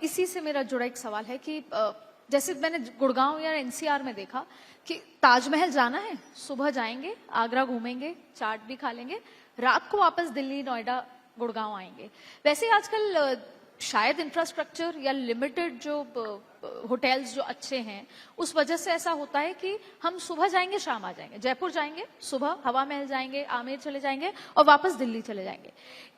इसी से मेरा जुड़ा एक सवाल है कि जैसे मैंने गुड़गांव या एनसीआर में देखा कि ताजमहल जाना है, सुबह जाएंगे, आगरा घूमेंगे, चाट भी खा लेंगे, रात को वापस दिल्ली, नोएडा, गुड़गांव आएंगे। वैसे आजकल शायद इंफ्रास्ट्रक्चर या लिमिटेड जो होटल्स जो अच्छे हैं, उस वजह से ऐसा होता है कि हम सुबह जाएंगे, शाम आ जाएंगे। जयपुर जाएंगे, सुबह हवा महल जाएंगे, आमेर चले जाएंगे और वापस दिल्ली चले जाएंगे।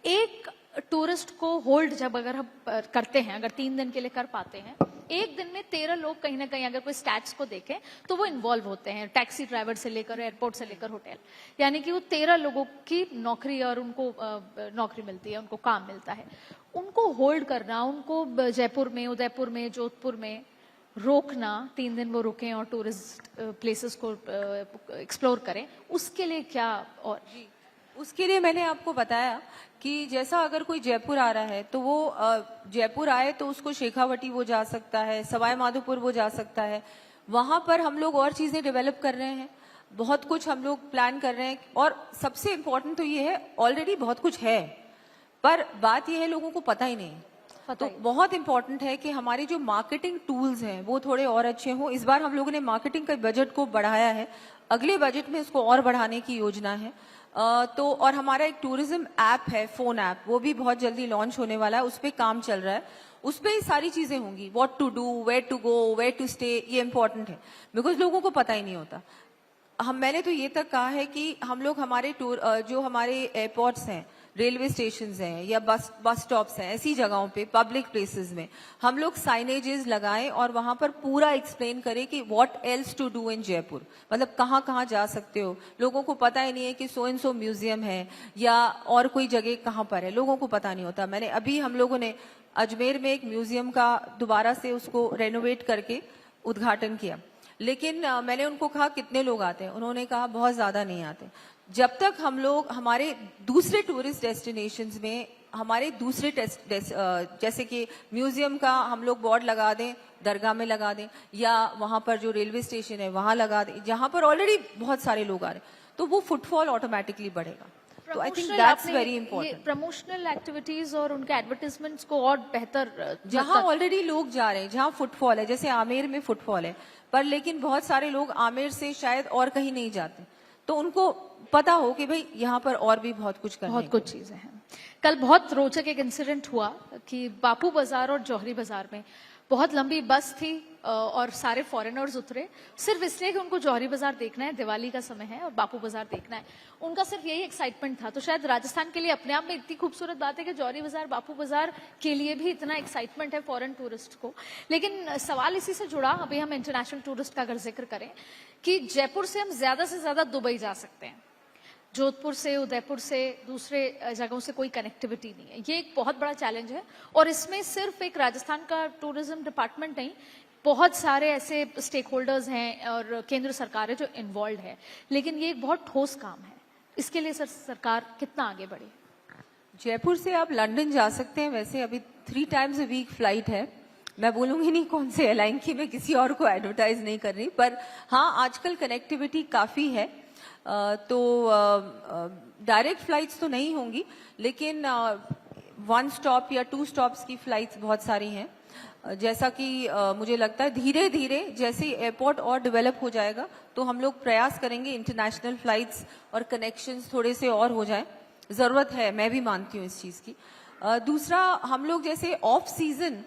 एक टूरिस्ट को होल्ड जब अगर हम करते हैं, अगर 3 दिन के लिए कर पाते हैं, एक दिन में 13 लोग कहीं ना कहीं अगर कोई स्टैट्स को देखें तो वो इन्वॉल्व होते हैं, टैक्सी ड्राइवर से लेकर एयरपोर्ट से लेकर होटल, यानी कि वो 13 लोगों की नौकरी और उनको नौकरी मिलती है, उनको काम मिलता है। उनको होल्ड करना, उनको जयपुर में, उदयपुर में, जोधपुर में रोकना, 3 दिन वो रुकें और टूरिस्ट प्लेसेस को एक्सप्लोर करें, उसके लिए क्या? और उसके लिए मैंने आपको बताया कि जैसा अगर कोई जयपुर आ रहा है तो वो जयपुर आए तो उसको शेखावटी वो जा सकता है, सवाई माधोपुर वो जा सकता है। वहां पर हम लोग और चीजें डेवलप कर रहे हैं, बहुत कुछ हम लोग प्लान कर रहे हैं। और सबसे इम्पोर्टेंट तो ये है, ऑलरेडी बहुत कुछ है, पर बात यह है लोगों को पता ही नहीं। तो बहुत इंपॉर्टेंट है कि हमारे जो मार्केटिंग टूल्स हैं वो थोड़े और अच्छे हों। इस बार हम लोगों ने मार्केटिंग के बजट को बढ़ाया है, अगले बजट में इसको और बढ़ाने की योजना है। तो और हमारा एक टूरिज्म ऐप है, फोन ऐप, वो भी बहुत जल्दी लॉन्च होने वाला है, उस पर काम चल रहा है। उस पर सारी चीजें होंगी, what to do, where to go, where to stay, ये इंपॉर्टेंट है बिकॉज लोगों को पता ही नहीं होता। मैंने तो ये तक कहा है कि हम लोग हमारे टूर जो हमारे एयरपोर्ट्स हैं, रेलवे स्टेशन हैं या बस स्टॉप्स हैं, ऐसी जगहों पे पब्लिक प्लेसेस में हम लोग साइनेजेस लगाएं और वहां पर पूरा एक्सप्लेन करें कि what else to do in Jaipur, मतलब कहाँ कहाँ जा सकते हो। लोगों को पता ही नहीं है कि सो एंड सो म्यूजियम है या और कोई जगह कहाँ पर है, लोगों को पता नहीं होता। मैंने अभी हम लोगों ने अजमेर में एक म्यूजियम का दोबारा से उसको रेनोवेट करके उद्घाटन किया, लेकिन मैंने उनको कहा कितने लोग आते हैं, उन्होंने कहा बहुत ज्यादा नहीं आते। जब तक हम लोग हमारे दूसरे टूरिस्ट डेस्टिनेशंस में, हमारे दूसरे जैसे कि म्यूजियम का हम लोग बोर्ड लगा दें, दरगाह में लगा दें, या वहां पर जो रेलवे स्टेशन है वहां लगा दें, जहां पर ऑलरेडी बहुत सारे लोग आ रहे हैं, तो वो फुटफॉल ऑटोमेटिकली बढ़ेगा। तो I think that's very important. Promotional activities और उनके एडवर्टाइजमेंट्स को और बेहतर, जहां ऑलरेडी लोग जा रहे हैं, जहां फुटफॉल है, जैसे आमेर में फुटफॉल है, पर लेकिन बहुत सारे लोग आमेर से शायद और कहीं नहीं जाते, तो उनको पता हो कि भाई यहाँ पर और भी बहुत कुछ करने, बहुत कुछ चीजें हैं। कल बहुत रोचक एक इंसिडेंट हुआ कि बापू बाजार और जौहरी बाजार में बहुत लंबी बस थी और सारे फॉरेनर्स उतरे सिर्फ इसलिए कि उनको जौहरी बाजार देखना है, दिवाली का समय है, और बापू बाजार देखना है। उनका सिर्फ यही एक्साइटमेंट था। तो शायद राजस्थान के लिए अपने आप में इतनी खूबसूरत बात है कि जौहरी बाजार, बापू बाजार के लिए भी इतना एक्साइटमेंट है फॉरेन टूरिस्ट को। लेकिन सवाल इसी से जुड़ा, अभी हम इंटरनेशनल टूरिस्ट का अगर जिक्र करें कि जयपुर से हम ज्यादा से ज्यादा दुबई जा सकते हैं, जोधपुर से, उदयपुर से, दूसरे जगहों से कोई कनेक्टिविटी नहीं है। ये एक बहुत बड़ा चैलेंज है और इसमें सिर्फ एक राजस्थान का टूरिज्म डिपार्टमेंट नहीं, बहुत सारे ऐसे स्टेक होल्डर्स हैं और केंद्र सरकार है जो इन्वॉल्व है। लेकिन ये एक बहुत ठोस काम है, इसके लिए सरकार कितना आगे बढ़े? जयपुर से आप लंदन जा सकते हैं, वैसे अभी 3 times a week फ्लाइट है। मैं बोलूंगी नहीं कौन से एयरलाइन की, मैं किसी और को एडवर्टाइज नहीं कर रही, पर हाँ आजकल कनेक्टिविटी काफी है। तो डायरेक्ट फ्लाइट्स तो नहीं होंगी, लेकिन 1 स्टॉप या 2 स्टॉप्स की फ्लाइट्स बहुत सारी हैं। जैसा कि मुझे लगता है धीरे धीरे जैसे एयरपोर्ट और डेवलप हो जाएगा तो हम लोग प्रयास करेंगे इंटरनेशनल फ्लाइट्स और कनेक्शंस थोड़े से और हो जाए। जरूरत है, मैं भी मानती हूँ इस चीज की। दूसरा, हम लोग जैसे ऑफ सीजन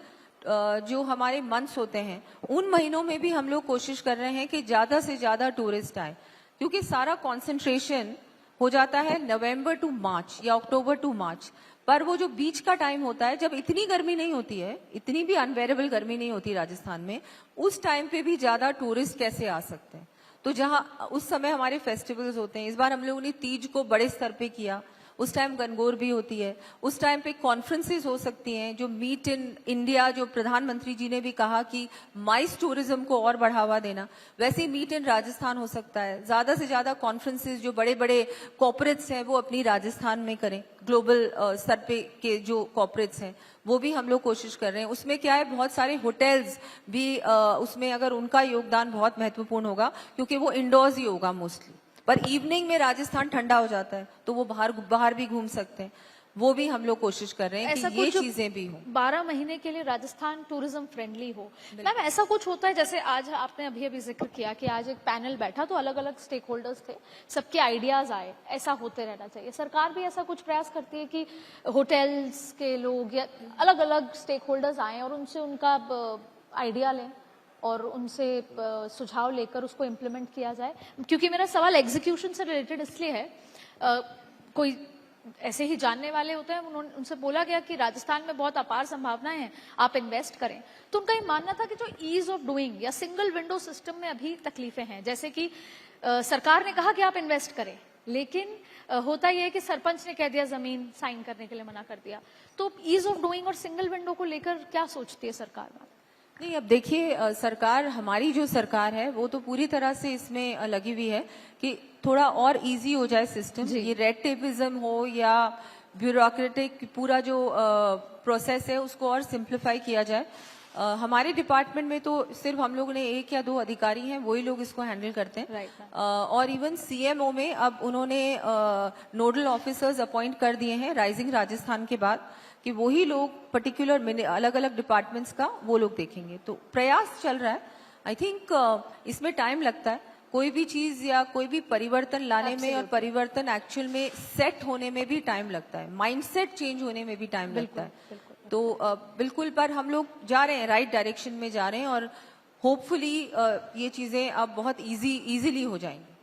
जो हमारे मंथ्स होते हैं, उन महीनों में भी हम लोग कोशिश कर रहे हैं कि ज्यादा से ज्यादा टूरिस्ट आए, क्योंकि सारा कंसंट्रेशन हो जाता है नवंबर टू मार्च या अक्टूबर टू मार्च। पर वो जो बीच का टाइम होता है, जब इतनी गर्मी नहीं होती है, इतनी भी अनबेरेबल गर्मी नहीं होती राजस्थान में, उस टाइम पे भी ज्यादा टूरिस्ट कैसे आ सकते हैं? तो जहां उस समय हमारे फेस्टिवल्स होते हैं, इस बार हम लोगों ने तीज को बड़े स्तर पे किया, उस टाइम गणगौर भी होती है, उस टाइम पे कॉन्फ्रेंसेस हो सकती हैं, जो मीट इन इंडिया, जो प्रधानमंत्री जी ने भी कहा कि माइस टूरिज्म को और बढ़ावा देना, वैसे मीट इन राजस्थान हो सकता है। ज्यादा से ज्यादा कॉन्फ्रेंसेस जो बड़े बड़े कॉर्पोरेट्स हैं वो अपनी राजस्थान में करें, ग्लोबल स्तर पे के जो कॉर्पोरेट्स हैं वो भी हम लोग कोशिश कर रहे हैं। उसमें क्या है, बहुत सारे होटल्स भी उसमें अगर उनका योगदान बहुत महत्वपूर्ण होगा, क्योंकि वो इंडोर्स ही होगा मोस्टली, पर इवनिंग में राजस्थान ठंडा हो जाता है तो वो बाहर भी घूम सकते हैं। वो भी हम लोग कोशिश कर रहे हैं ऐसा कि ये कुछ जो चीजें भी हों। 12 महीने के लिए राजस्थान टूरिज्म फ्रेंडली हो। मैम ऐसा कुछ होता है, जैसे आज आपने अभी अभी जिक्र किया कि आज एक पैनल बैठा तो अलग अलग स्टेक होल्डर्स थे, सबके आइडियाज आए, ऐसा होते रहना चाहिए। सरकार भी ऐसा कुछ प्रयास करती है कि होटल्स के लोग या अलग अलग स्टेक होल्डर्स आए और उनसे उनका आइडिया लें और उनसे सुझाव लेकर उसको इम्प्लीमेंट किया जाए। क्योंकि मेरा सवाल एग्जीक्यूशन से रिलेटेड इसलिए है, कोई ऐसे ही जानने वाले होते हैं, उनसे बोला गया कि राजस्थान में बहुत अपार संभावनाएं हैं, आप इन्वेस्ट करें। तो उनका ये मानना था कि जो ईज ऑफ डूइंग या सिंगल विंडो सिस्टम में अभी तकलीफें हैं, जैसे कि सरकार ने कहा कि आप इन्वेस्ट करें, लेकिन होता यह है कि सरपंच ने कह दिया जमीन साइन करने के लिए मना कर दिया। तो ईज ऑफ डूइंग और सिंगल विंडो को लेकर क्या सोचती है सरकार? नहीं, अब देखिए, सरकार, हमारी जो सरकार है वो तो पूरी तरह से इसमें लगी हुई है कि थोड़ा और इजी हो जाए सिस्टम। ये रेड टेपिज्म हो या ब्यूरोक्रेटिक पूरा जो प्रोसेस है उसको और सिंप्लीफाई किया जाए। हमारे डिपार्टमेंट में तो सिर्फ हम लोग ने 1 या 2 अधिकारी हैं, वही लोग इसको हैंडल करते हैं। और इवन सीएमओ में अब उन्होंने नोडल ऑफिसर्स अपॉइंट कर दिए हैं राइजिंग राजस्थान के बाद, कि वही लोग पर्टिकुलर अलग अलग डिपार्टमेंट्स का वो लोग देखेंगे। तो प्रयास चल रहा है। आई थिंक इसमें टाइम लगता है, कोई भी चीज या कोई भी परिवर्तन लाने में और परिवर्तन एक्चुअल में सेट होने में भी टाइम लगता है, माइंडसेट चेंज होने में भी टाइम लगता है। तो बिल्कुल, पर हम लोग जा रहे हैं, राइट डायरेक्शन में जा रहे हैं और होपफुली ये चीजें अब बहुत इजीली हो जाएंगी।